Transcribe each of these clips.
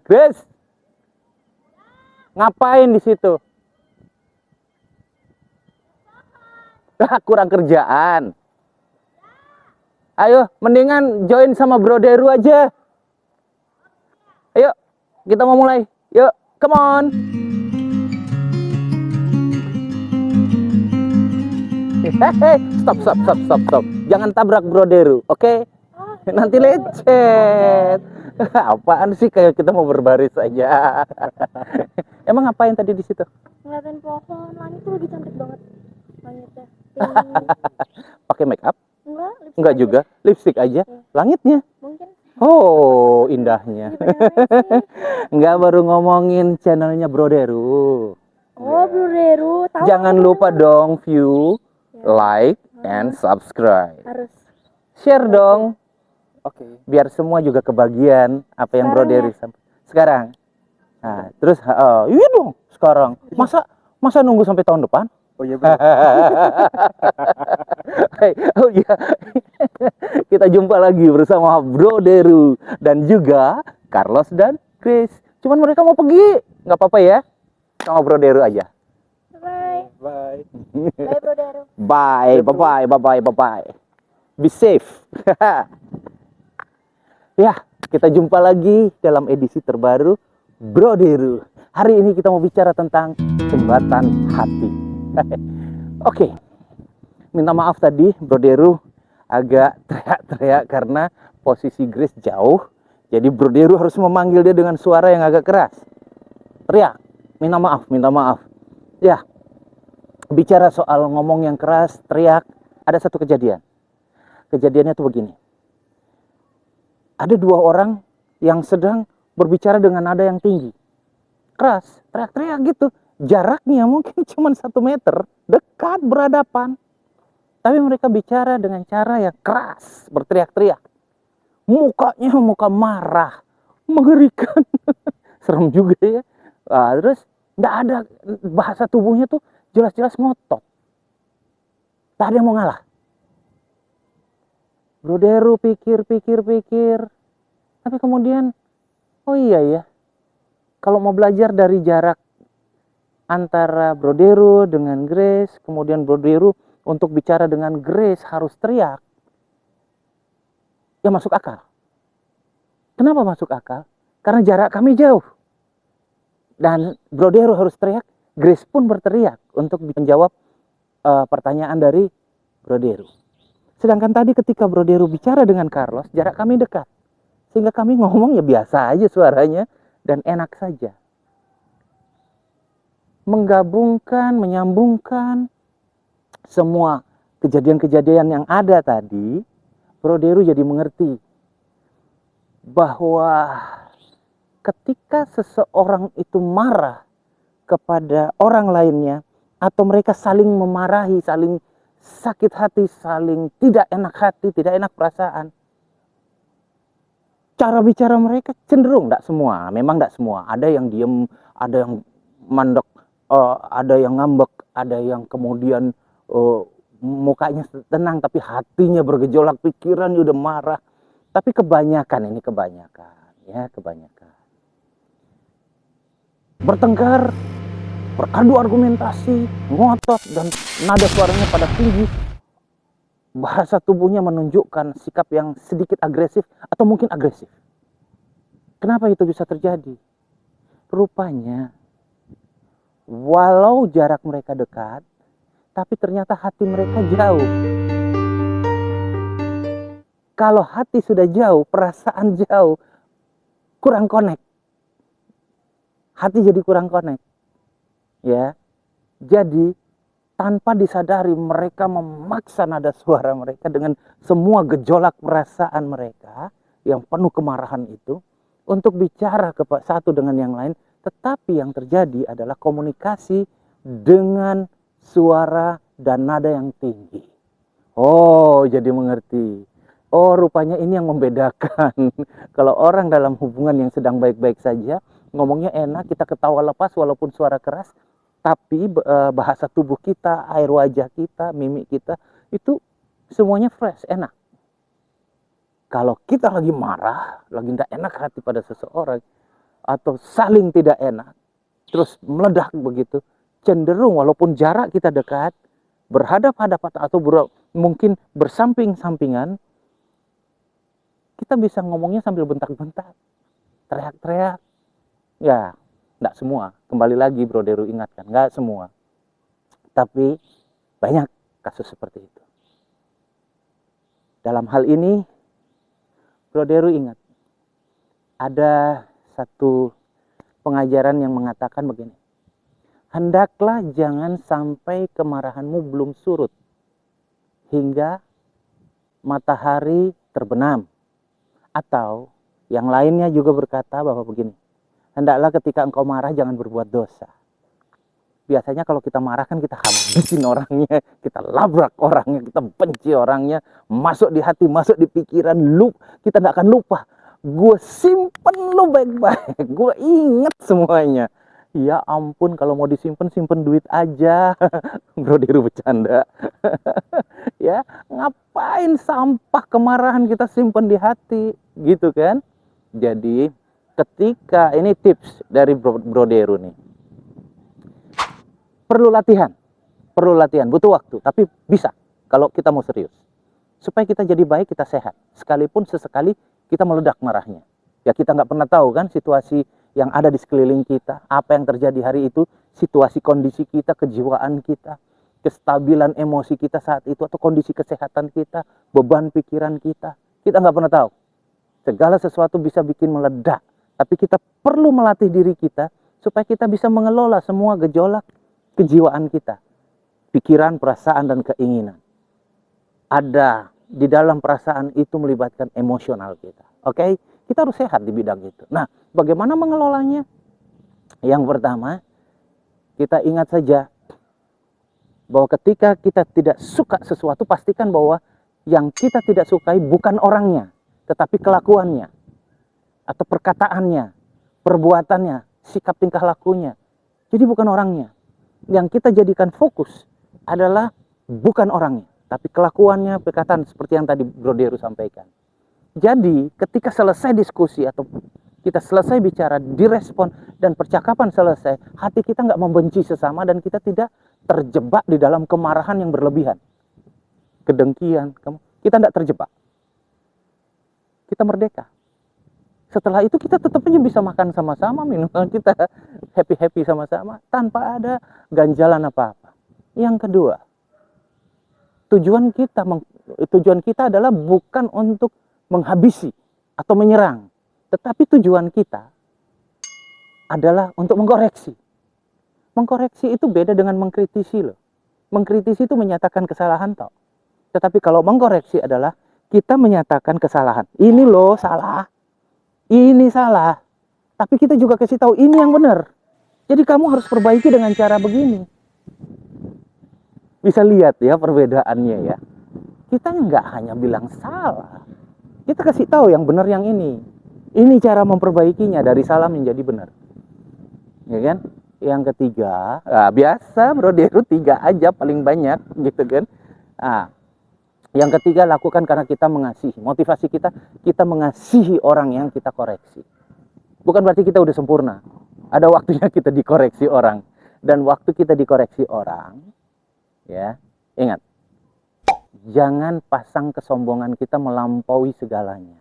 Grace, ngapain di situ? Kurang kerjaan. Ayo, mendingan join sama Bro Deru aja. Ayo, kita mau mulai. Yuk, come on. Stop. Jangan tabrak Bro Deru, oke? Nanti lecet. Apaan sih, kayak kita mau berbaris aja. Emang ngapain tadi di situ? Ngeliatin pohon, langit tuh lagi cantik banget langitnya. Pakai make up? Enggak aja. Juga, lipstick aja. Langitnya? Mungkin. Oh, indahnya. Enggak, baru ngomongin channelnya Bro Deru. Oh, Bro Deru. Jangan lupa dong view, like, and subscribe. Harus. Share dong. Oke. Biar semua juga kebagian apa yang Bro Deru sekarang. Nah, terus iya dong sekarang. Masa nunggu sampai tahun depan? Oh iya benar. Oh iya. Kita jumpa lagi bersama Bro Deru dan juga Carlos dan Chris. Cuman mereka mau pergi. Nggak apa-apa ya. Sama Bro Deru aja. Bye. Bye. Bye Bro Deru. Bye. Be safe. Ya, kita jumpa lagi dalam edisi terbaru Bro Deru. Hari ini kita mau bicara tentang jembatan hati. Oke. Minta maaf tadi Bro Deru agak teriak-teriak karena posisi Grace jauh. Jadi Bro Deru harus memanggil dia dengan suara yang agak keras. Teriak, minta maaf. Ya, bicara soal ngomong yang keras, teriak, ada satu kejadian. Kejadiannya tuh begini. Ada dua orang yang sedang berbicara dengan nada yang tinggi. Keras, teriak-teriak gitu. Jaraknya mungkin cuma 1 meter, dekat berhadapan. Tapi mereka bicara dengan cara yang keras, berteriak-teriak. Mukanya muka marah, mengerikan. Serem juga ya. Terus nggak ada bahasa tubuhnya tuh jelas-jelas ngotot. Tak ada yang mau ngalah. Bro Deru pikir. Tapi kemudian, oh iya ya. Kalau mau belajar dari jarak antara Bro Deru dengan Grace, kemudian Bro Deru untuk bicara dengan Grace harus teriak. Ya masuk akal. Kenapa masuk akal? Karena jarak kami jauh. Dan Bro Deru harus teriak, Grace pun berteriak untuk menjawab pertanyaan dari Bro Deru. Sedangkan tadi ketika Bro Deru bicara dengan Carlos, jarak kami dekat. Sehingga kami ngomong ya biasa aja suaranya dan enak saja. Menggabungkan, menyambungkan semua kejadian-kejadian yang ada tadi, Bro Deru jadi mengerti bahwa ketika seseorang itu marah kepada orang lainnya, atau mereka saling memarahi, saling sakit hati, saling tidak enak hati, tidak enak perasaan, cara bicara mereka cenderung, tidak semua, memang tidak semua, ada yang diem, ada yang mandek, ada yang ngambek, ada yang kemudian mukanya tenang tapi hatinya bergejolak, pikirannya udah marah. Tapi kebanyakan bertengkar, beradu argumentasi, ngotot, dan nada suaranya pada tinggi. Bahasa tubuhnya menunjukkan sikap yang sedikit agresif atau mungkin agresif. Kenapa itu bisa terjadi? Rupanya walau jarak mereka dekat, tapi ternyata hati mereka jauh. Kalau hati sudah jauh, perasaan jauh, kurang connect. Hati jadi kurang connect. Ya. Jadi tanpa disadari mereka memaksa nada suara mereka dengan semua gejolak perasaan mereka yang penuh kemarahan itu untuk bicara satu dengan yang lain. Tetapi yang terjadi adalah komunikasi dengan suara dan nada yang tinggi. Oh, jadi mengerti. Oh, rupanya ini yang membedakan. Kalau orang dalam hubungan yang sedang baik-baik saja, ngomongnya enak, kita ketawa lepas walaupun suara keras, tapi bahasa tubuh kita, air wajah kita, mimik kita, itu semuanya fresh, enak. Kalau kita lagi marah, lagi tidak enak hati pada seseorang, atau saling tidak enak, terus meledak begitu, cenderung walaupun jarak kita dekat, berhadap-hadapan atau mungkin bersamping-sampingan, kita bisa ngomongnya sambil bentak-bentak, teriak-teriak. Ya, nggak semua. Kembali lagi Bro Deru ingatkan, nggak semua. Tapi banyak kasus seperti itu. Dalam hal ini, Bro Deru ingat, ada satu pengajaran yang mengatakan begini. Hendaklah jangan sampai kemarahanmu belum surut hingga matahari terbenam. Atau yang lainnya juga berkata bahwa begini. Hendaklah ketika engkau marah jangan berbuat dosa. Biasanya kalau kita marah kan kita habisin orangnya, kita labrak orangnya, kita benci orangnya, masuk di hati, masuk di pikiran, kita nggak akan lupa. Gue simpen lu baik-baik, gue inget semuanya. Ya ampun, kalau mau disimpan, simpen duit aja. Bro Deru bercanda. Ya, ngapain sampah kemarahan kita simpen di hati, gitu kan? Jadi, ketika ini tips dari Bro Deru nih. Perlu latihan, butuh waktu, tapi bisa kalau kita mau serius. Supaya kita jadi baik, kita sehat. Sekalipun sesekali kita meledak marahnya. Ya kita nggak pernah tahu kan situasi yang ada di sekeliling kita, apa yang terjadi hari itu, situasi kondisi kita, kejiwaan kita, kestabilan emosi kita saat itu, atau kondisi kesehatan kita, beban pikiran kita. Kita nggak pernah tahu. Segala sesuatu bisa bikin meledak. Tapi kita perlu melatih diri kita supaya kita bisa mengelola semua gejolak kejiwaan kita. Pikiran, perasaan, dan keinginan. Ada di dalam perasaan itu melibatkan emosional kita. Oke? Kita harus sehat di bidang itu. Nah, bagaimana mengelolanya? Yang pertama, kita ingat saja bahwa ketika kita tidak suka sesuatu, pastikan bahwa yang kita tidak sukai bukan orangnya, tetapi kelakuannya, atau perkataannya, perbuatannya, sikap tingkah lakunya. Jadi bukan orangnya. Yang kita jadikan fokus adalah bukan orangnya, tapi kelakuannya, perkataan seperti yang tadi Bro Deru sampaikan. Jadi ketika selesai diskusi atau kita selesai bicara, direspon dan percakapan selesai, hati kita nggak membenci sesama dan kita tidak terjebak di dalam kemarahan yang berlebihan. Kedengkian, kita nggak terjebak. Kita merdeka. Setelah itu kita tetap aja bisa makan sama-sama, minum, kita happy-happy sama-sama tanpa ada ganjalan apa-apa. Yang kedua, tujuan kita adalah bukan untuk menghabisi atau menyerang, tetapi tujuan kita adalah untuk mengkoreksi. Mengkoreksi itu beda dengan mengkritisi loh. Mengkritisi itu menyatakan kesalahan toh. Tetapi kalau mengkoreksi adalah kita menyatakan kesalahan. Ini loh salah. Ini salah. Tapi kita juga kasih tahu ini yang benar. Jadi kamu harus perbaiki dengan cara begini. Bisa lihat ya perbedaannya ya. Kita nggak hanya bilang salah. Kita kasih tahu yang benar yang ini. Ini cara memperbaikinya dari salah menjadi benar. Ya kan? Yang ketiga, biasa Bro Deru 3 aja paling banyak gitu kan. Yang ketiga, lakukan karena kita mengasihi. Motivasi kita mengasihi orang yang kita koreksi. Bukan berarti kita udah sempurna. Ada waktunya kita dikoreksi orang. Dan waktu kita dikoreksi orang, ya, ingat, jangan pasang kesombongan kita melampaui segalanya.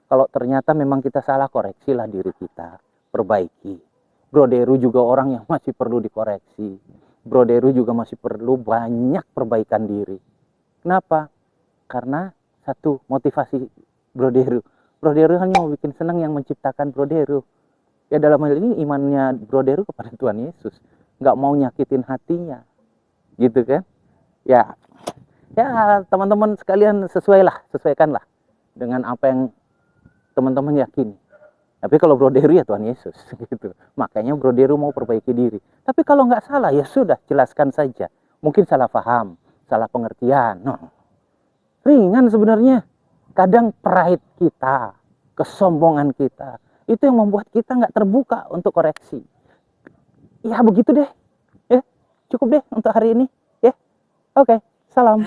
Kalau ternyata memang kita salah, koreksilah diri kita, perbaiki. Bro Deru juga orang yang masih perlu dikoreksi. Bro Deru juga masih perlu banyak perbaikan diri. Kenapa? Karena satu, motivasi Bro Deru. Bro Deru hanya mau bikin senang yang menciptakan Bro Deru. Ya dalam hal ini imannya Bro Deru kepada Tuhan Yesus. Nggak mau nyakitin hatinya. Gitu kan? Ya teman-teman sekalian sesuaikanlah dengan apa yang teman-teman yakini. Tapi kalau Bro Deru ya Tuhan Yesus gitu. Makanya Bro Deru mau perbaiki diri. Tapi kalau nggak salah ya sudah, jelaskan saja. Mungkin salah paham, salah pengertian. Ringan sebenarnya. Kadang pride kita, kesombongan kita, itu yang membuat kita nggak terbuka untuk koreksi. Ya begitu deh. Cukup deh untuk hari ini. Oke, salam.